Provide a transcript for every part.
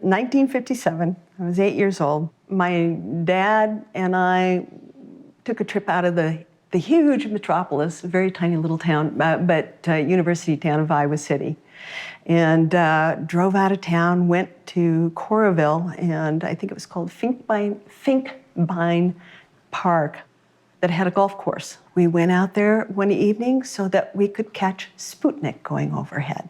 1957, I was 8 years old. My dad and I took a trip out of the huge metropolis, a very tiny little town, but university town of Iowa City, and drove out of town, went to Coralville, and I think it was called Finkbine Park, that had a golf course. We went out there one evening so that we could catch Sputnik going overhead.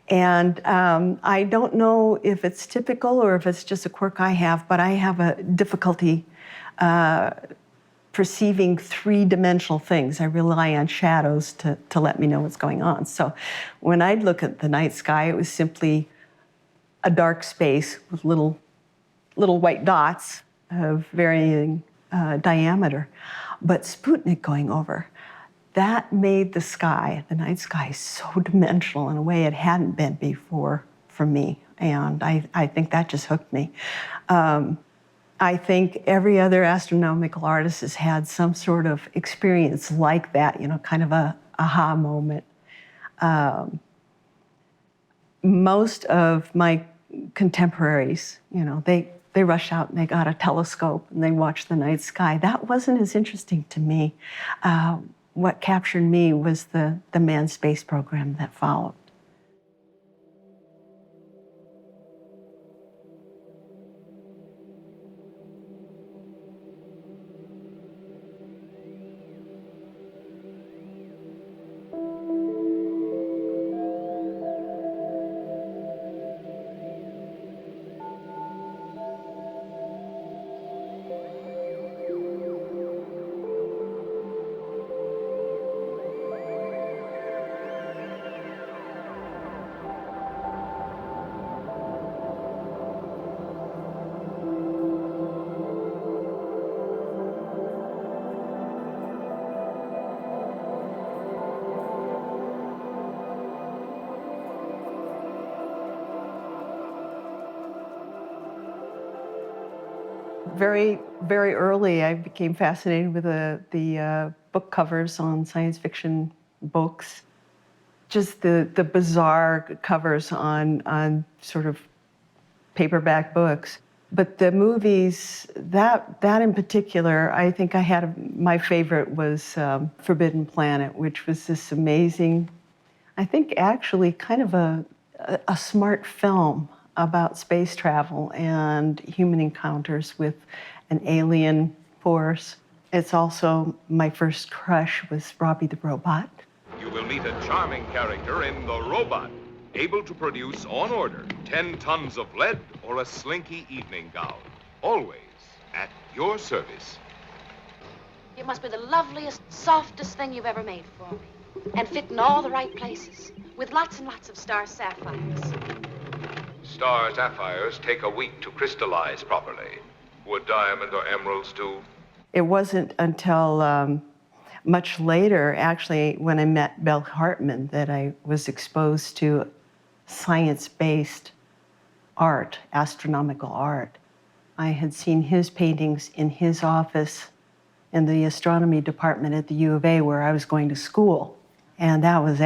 And I don't know if it's typical or if it's just a quirk I have, but I have a difficulty perceiving three-dimensional things. I rely on shadows to let me know what's going on. So when I'd look at the night sky, it was simply a dark space with little white dots of varying diameter. But Sputnik going over, that made the sky, the night sky, so dimensional in a way it hadn't been before for me. And I think that just hooked me. I think every other astronomical artist has had some sort of experience like that, you know, kind of a aha moment. Most of my contemporaries, you know, they rush out and they got a telescope and they watch the night sky. That wasn't as interesting to me. What captured me was the manned space program that followed. Very, very early, I became fascinated with the book covers on science fiction books. Just the bizarre covers on sort of paperback books. But the movies, that in particular, I think I had, my favorite was Forbidden Planet, which was this amazing, I think actually kind of a smart film about space travel and human encounters with an alien force. It's also my first crush was Robbie the Robot. You will meet a charming character in The Robot, able to produce on order 10 tons of lead or a slinky evening gown. Always at your service. It must be the loveliest, softest thing you've ever made for me. And fit in all the right places, with lots and lots of star sapphires. Star sapphires take a week to crystallize properly. Would diamond or emeralds do? It wasn't until much later, actually, when I met Bell Hartman, that I was exposed to science-based art, astronomical art. I had seen his paintings in his office in the astronomy department at the U of A, where I was going to school. And that was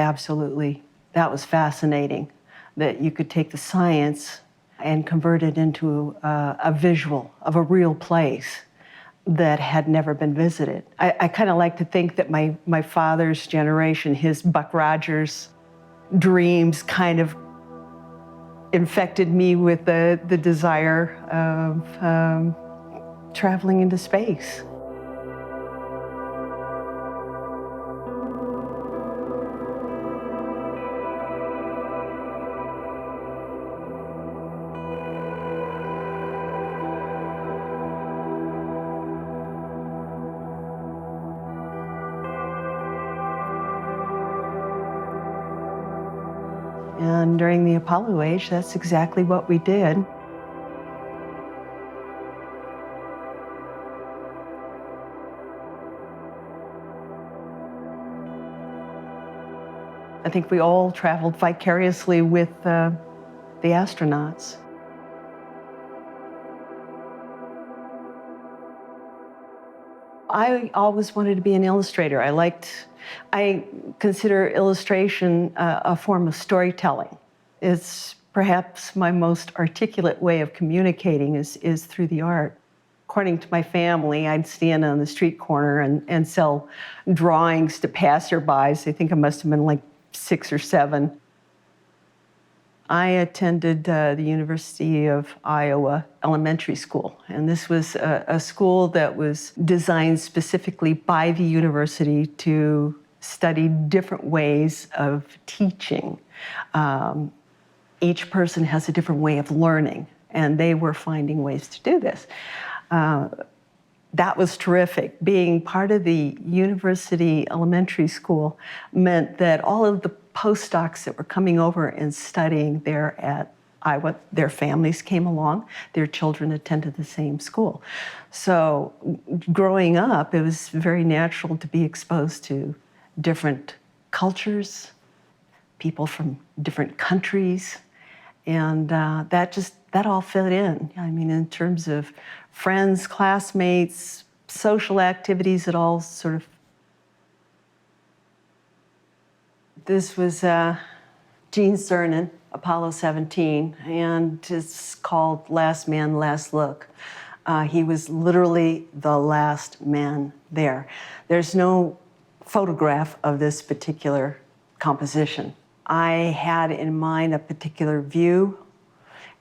fascinating, that you could take the science and convert it into a visual of a real place that had never been visited. I kind of like to think that my father's generation, his Buck Rogers dreams kind of infected me with the desire of traveling into space. And during the Apollo age, that's exactly what we did. I think we all traveled vicariously with the astronauts. I always wanted to be an illustrator. I consider illustration a form of storytelling. It's Perhaps my most articulate way of communicating is through the art. According to my family, I'd stand on the street corner and sell drawings to passerbys. I think I must have been like 6 or 7. I attended the University of Iowa Elementary School, and this was a school that was designed specifically by the university to study different ways of teaching. Each person has a different way of learning, and they were finding ways to do this. That was terrific. Being part of the university elementary school meant that all of the postdocs that were coming over and studying there at Iowa, their families came along, their children attended the same school. So growing up, it was very natural to be exposed to different cultures, people from different countries, and that all fit in. I mean, in terms of friends, classmates, social activities, it all sort of. This was Gene Cernan, Apollo 17, and it's called Last Man, Last Look. He was literally the last man there. There's no photograph of this particular composition. I had in mind a particular view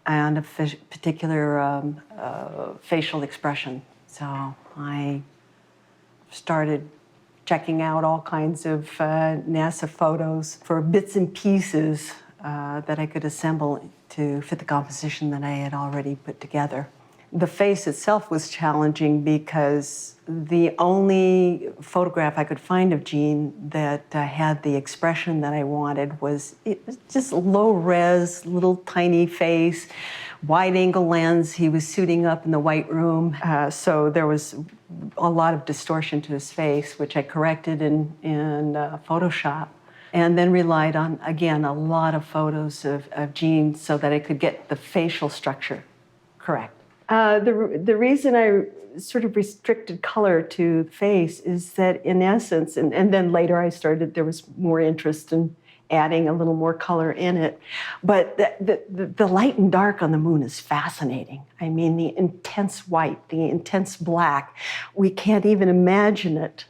and a particular facial expression. So I started checking out all kinds of NASA photos for bits and pieces that I could assemble to fit the composition that I had already put together. The face itself was challenging because the only photograph I could find of Gene that had the expression that I wanted it was just low res, little tiny face, wide angle lens. He was suiting up in the White Room. So there was a lot of distortion to his face, which I corrected in Photoshop. And then relied on, again, a lot of photos of Gene so that I could get the facial structure correct. The reason I sort of restricted color to the face is that in essence, and then later there was more interest in adding a little more color in it, but the light and dark on the moon is fascinating. I mean, the intense white, the intense black, we can't even imagine it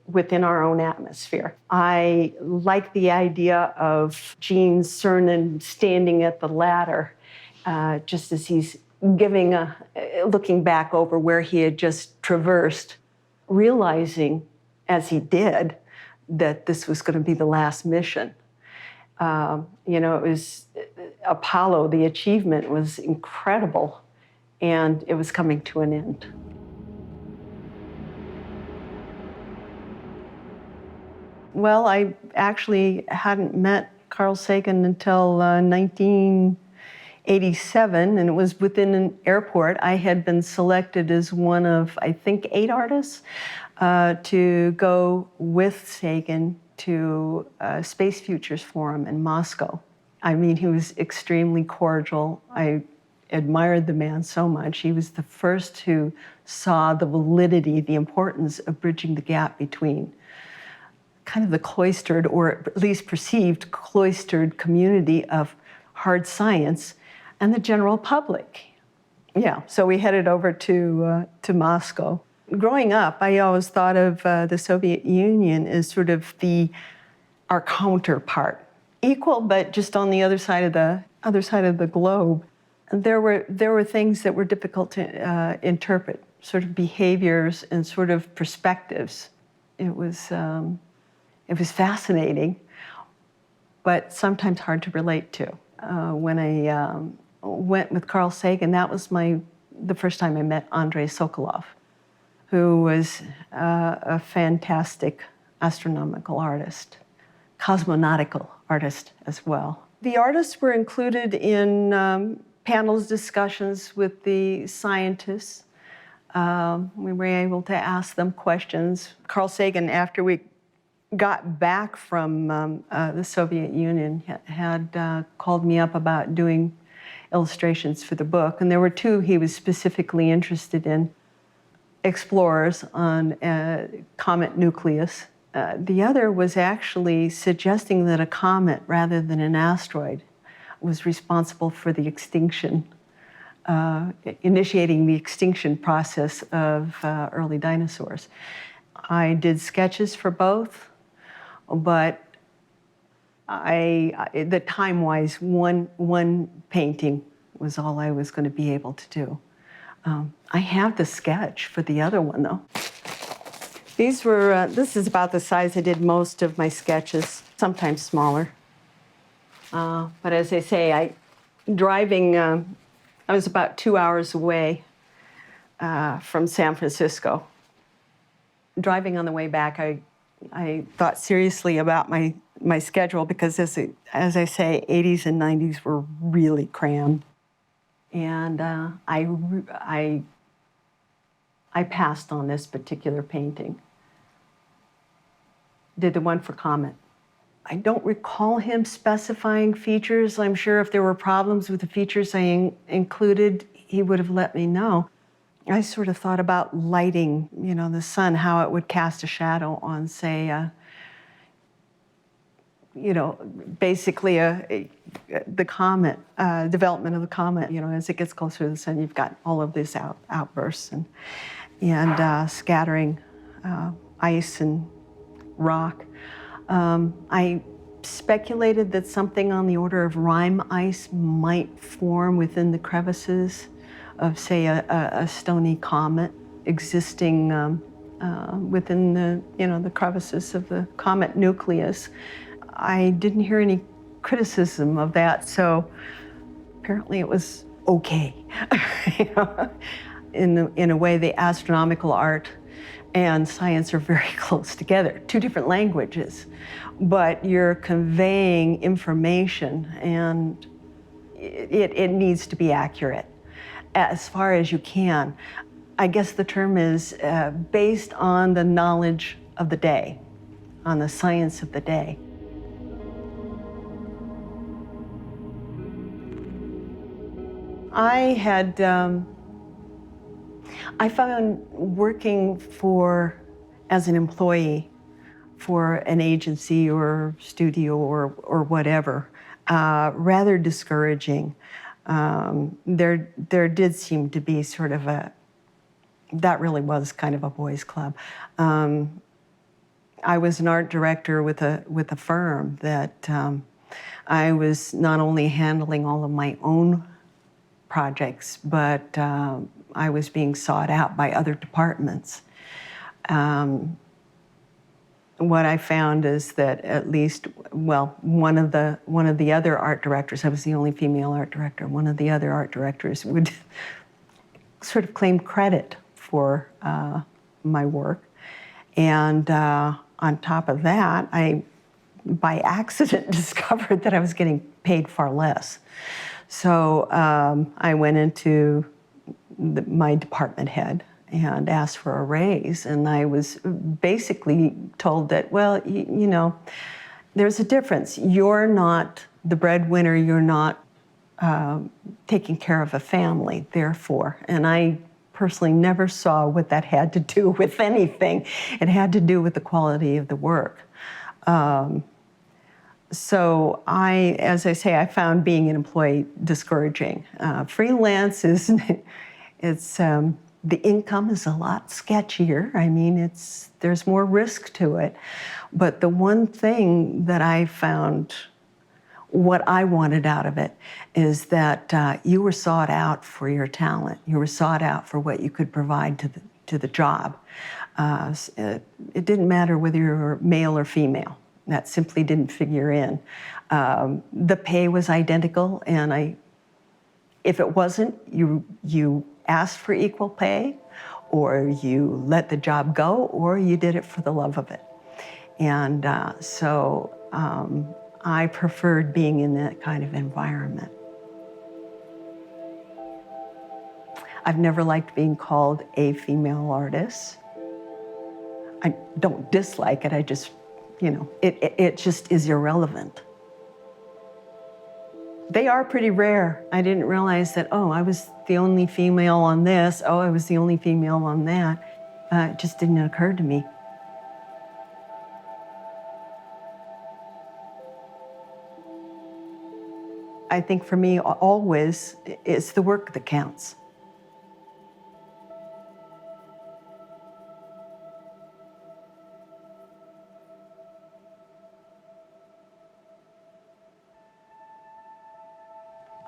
within our own atmosphere. I like the idea of Gene Cernan standing at the ladder just as he's looking back over where he had just traversed, realizing as he did that this was going to be the last mission. It was Apollo, the achievement was incredible, and it was coming to an end. Well, I actually hadn't met Carl Sagan until 1987, and it was within an airport. I had been selected as one of, I think, 8 artists to go with Sagan to Space Futures Forum in Moscow. I mean, he was extremely cordial. I admired the man so much. He was the first who saw the validity, the importance of bridging the gap between kind of the cloistered, or at least perceived cloistered community of hard science and the general public. Yeah, so we headed over to Moscow. Growing up, I always thought of the Soviet Union as sort of our counterpart, equal, but just on the other side of the globe. And there were things that were difficult to interpret, sort of behaviors and sort of perspectives. It was fascinating, but sometimes hard to relate to. When I went with Carl Sagan, that was the first time I met Andrei Sokolov, who was a fantastic astronomical artist, cosmonautical artist as well. The artists were included in panels, discussions with the scientists. We were able to ask them questions. Carl Sagan, after we got back from the Soviet Union, had called me up about doing illustrations for the book. And there were 2 he was specifically interested in, explorers on comet nucleus. The other was actually suggesting that a comet rather than an asteroid was responsible for the extinction, initiating the extinction process of early dinosaurs. I did sketches for both, but the time-wise, one painting was all I was going to be able to do. I have the sketch for the other one, though. These were, this is about the size I did most of my sketches, sometimes smaller. But as I say, I was about 2 hours away from San Francisco. Driving on the way back, I thought seriously about my schedule because, as I say, 80s and 90s were really crammed. And I passed on this particular painting. Did the one for Comet. I don't recall him specifying features. I'm sure if there were problems with the features I included, he would have let me know. I sort of thought about lighting, the sun, how it would cast a shadow on, say, basically the comet, development of the comet. As it gets closer to the sun, you've got all of this outbursts and scattering ice and rock. I speculated that something on the order of rime ice might form within the crevices of, say, a stony comet existing within the crevices of the comet nucleus. I didn't hear any criticism of that, so apparently it was okay. In a way, the astronomical art and science are very close together, two different languages, but you're conveying information, and it needs to be accurate as far as you can. I guess the term is based on the knowledge of the day, on the science of the day. I found working as an employee for an agency or studio or whatever, rather discouraging. There did seem to be sort of that really was kind of a boys' club. I was an art director with a firm that I was not only handling all of my own projects, but I was being sought out by other departments. What I found is that at least, one of the other art directors, I was the only female art director, one of the other art directors would sort of claim credit for my work. And on top of that, I, by accident, discovered that I was getting paid far less. So I went into my department head and asked for a raise, and I was basically told that, there's a difference. You're not the breadwinner, you're not taking care of a family, therefore. And I personally never saw what that had to do with anything. It had to do with the quality of the work. So as I say, I found being an employee discouraging. Freelance is, the income is a lot sketchier. I mean, there's more risk to it. But the one thing that I found, what I wanted out of it, is that you were sought out for your talent. You were sought out for what you could provide to the job. It didn't matter whether you were male or female. That simply didn't figure in. The pay was identical, and if it wasn't, you asked for equal pay, or you let the job go, or you did it for the love of it. And so I preferred being in that kind of environment. I've never liked being called a female artist. I don't dislike it, I just, it just is irrelevant. They are pretty rare. I didn't realize that, I was the only female on this, I was the only female on that. It just didn't occur to me. I think for me, always, it's the work that counts.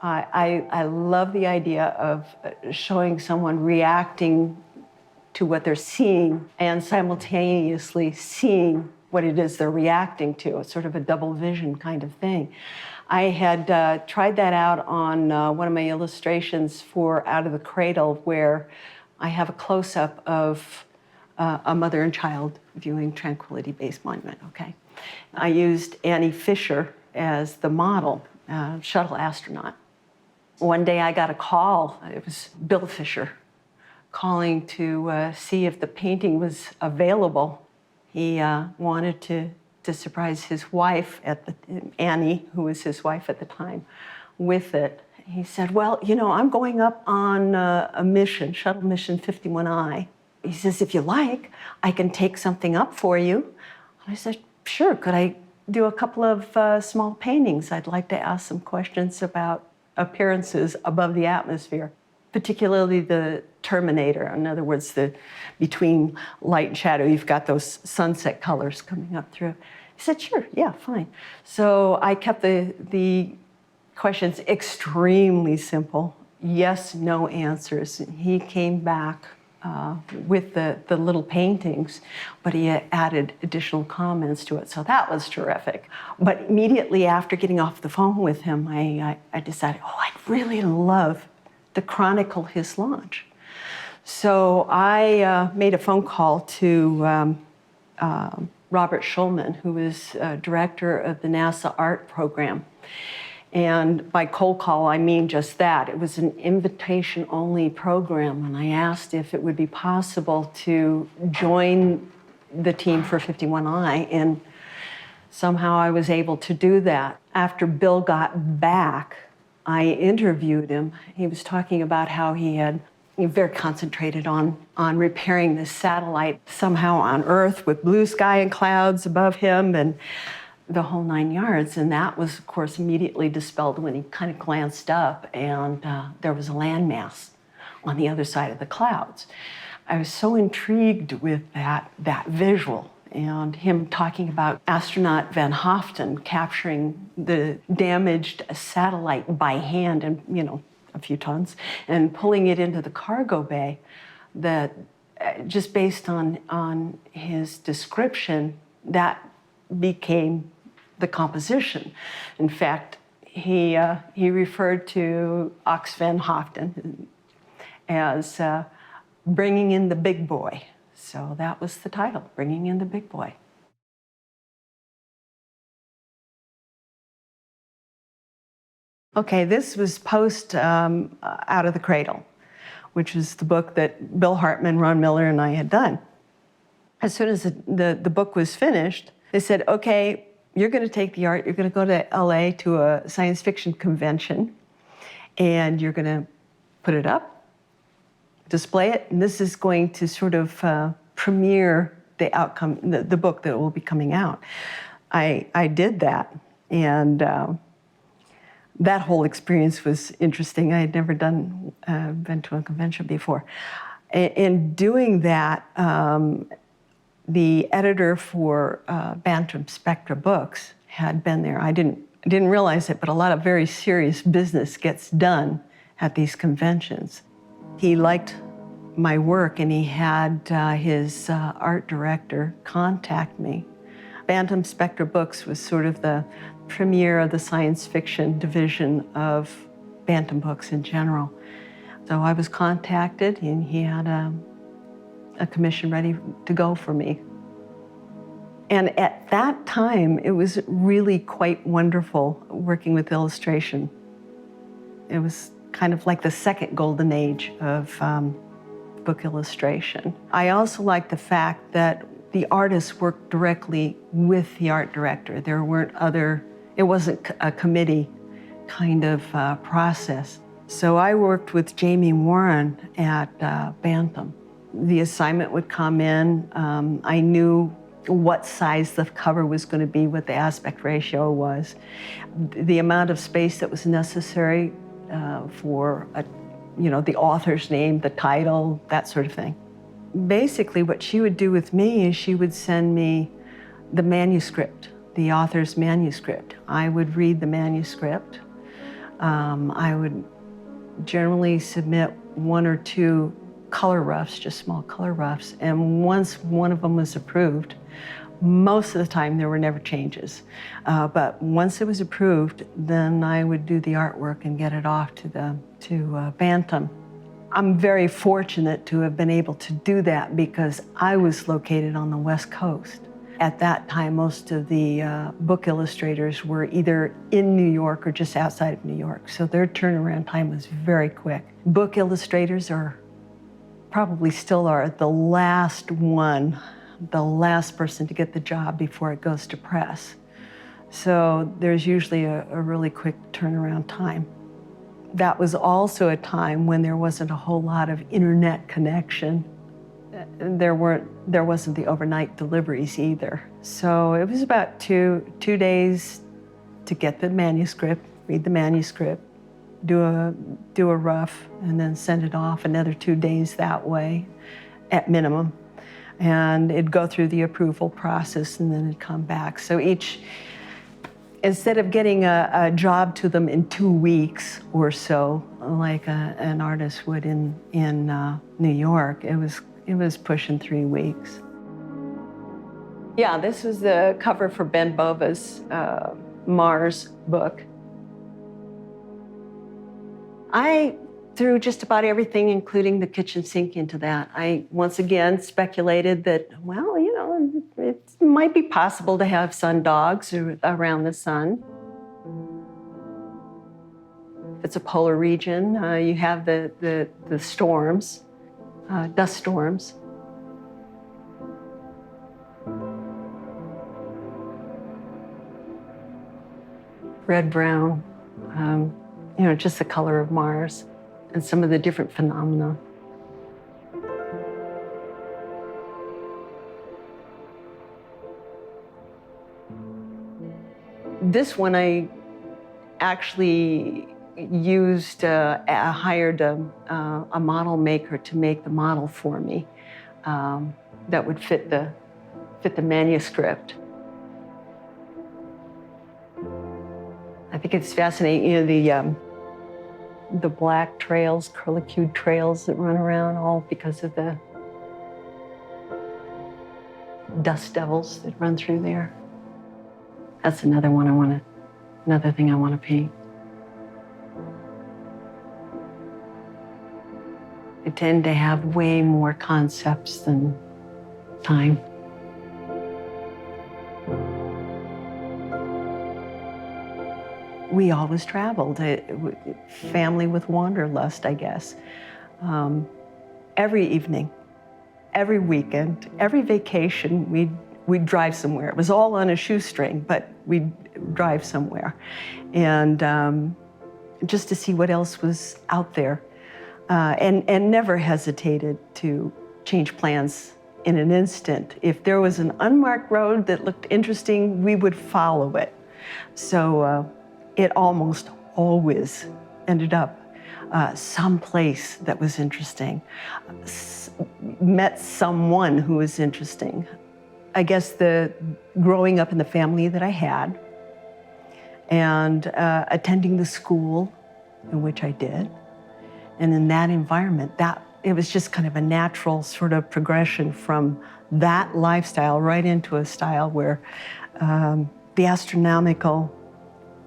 I love the idea of showing someone reacting to what they're seeing and simultaneously seeing what it is they're reacting to. It's sort of a double vision kind of thing. I had tried that out on one of my illustrations for Out of the Cradle, where I have a close-up of a mother and child viewing Tranquility Base Monument, okay? I used Annie Fisher as the model, shuttle astronaut. One day I got a call, it was Bill Fisher, calling to see if the painting was available. He wanted to surprise his wife, Annie, who was his wife at the time, with it. He said, well, you know, I'm going up on a mission, shuttle mission 51I. He says, if you like, I can take something up for you. I said, sure, could I do a couple of small paintings? I'd like to ask some questions about appearances above the atmosphere, particularly the terminator. In other words, between light and shadow, you've got those sunset colors coming up through. He said, sure, yeah, fine. So I kept the questions extremely simple, yes, no answers. He came back with the little paintings, but he added additional comments to it, so that was terrific. But immediately after getting off the phone with him, I decided, oh, I'd really love to chronicle his launch. So I made a phone call to Robert Schulman, who is director of the NASA art program. And by cold call, I mean just that. It was an invitation-only program, and I asked if it would be possible to join the team for 51I, and somehow I was able to do that. After Bill got back, I interviewed him. He was talking about how he had very concentrated on repairing this satellite somehow on Earth with blue sky and clouds above him, and the whole 9 yards. And that was, of course, immediately dispelled when he kind of glanced up and there was a landmass on the other side of the clouds. I was so intrigued with that visual, and him talking about astronaut Van Hoften capturing the damaged satellite by hand, and you know, a few tons, and pulling it into the cargo bay. That just based on his description, that became the composition. In fact, he referred to Ox Van Hoften as bringing in the big boy. So that was the title, Bringing in the Big Boy. Okay, this was post Out of the Cradle, which is the book that Bill Hartman, Ron Miller, and I had done. As soon as the book was finished, they said, okay, you're going to take the art, you're going to go to LA to a science fiction convention, and you're going to put it up, display it, and this is going to sort of premiere the outcome, the book that will be coming out. I did that, and that whole experience was interesting. I had never been to a convention before. In doing that, the editor for Bantam Spectra Books had been there. I didn't realize it, but a lot of very serious business gets done at these conventions. He liked my work, and he had his art director contact me. Bantam Spectra Books was sort of the premiere of the science fiction division of Bantam Books in general. So I was contacted, and he had a commission ready to go for me. And at that time, it was really quite wonderful working with illustration. It was kind of like the second golden age of book illustration. I also liked the fact that the artists worked directly with the art director. There weren't it wasn't a committee kind of process. So I worked with Jamie Warren at Bantam. The assignment would come in. I knew what size the cover was going to be, what the aspect ratio was, the amount of space that was necessary for the author's name, the title, that sort of thing. Basically, what she would do with me is she would send me the manuscript, the author's manuscript. I would read the manuscript. I would generally submit 1 or 2 color roughs, just small color roughs, and once one of them was approved, most of the time there were never changes. But once it was approved, then I would do the artwork and get it off to Bantam. I'm very fortunate to have been able to do that because I was located on the West Coast. At that time, most of the book illustrators were either in New York or just outside of New York, so their turnaround time was very quick. Book illustrators probably still are the last person to get the job before it goes to press. So there's usually a really quick turnaround time. That was also a time when there wasn't a whole lot of internet connection. There wasn't the overnight deliveries either. So it was about two days to get the manuscript, read the manuscript, do a rough, and then send it off. Another 2 days that way, at minimum. And it'd go through the approval process and then it'd come back. So instead of getting a job to them in 2 weeks or so, like an artist would in New York, it was pushing 3 weeks. Yeah, this was the cover for Ben Bova's Mars book. I threw just about everything, including the kitchen sink, into that. I once again speculated that, well, it might be possible to have sun dogs around the sun. If it's a polar region, you have the storms, dust storms. Red-brown, just the color of Mars and some of the different phenomena. This one I actually used, hired a model maker to make the model for me that would fit the manuscript. I think it's fascinating, the black trails, curlicued trails that run around, all because of the dust devils that run through there. That's another thing I want to paint. I tend to have way more concepts than time. We always traveled, family with wanderlust, I guess. Every evening, every weekend, every vacation, we'd drive somewhere. It was all on a shoestring, but we'd drive somewhere. And just to see what else was out there. And never hesitated to change plans in an instant. If there was an unmarked road that looked interesting, we would follow it. So it almost always ended up someplace that was interesting, met someone who was interesting. I guess growing up in the family that I had and attending the school in which I did, and in that environment, it was just kind of a natural sort of progression from that lifestyle right into a style where the astronomical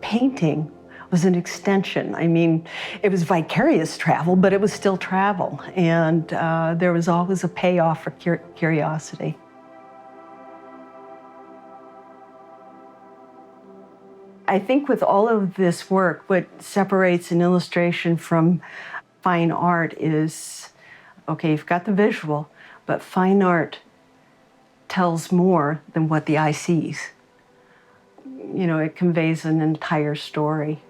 painting was an extension. I mean, it was vicarious travel, but it was still travel. And there was always a payoff for curiosity. I think with all of this work, what separates an illustration from fine art is, okay, you've got the visual, but fine art tells more than what the eye sees. It conveys an entire story.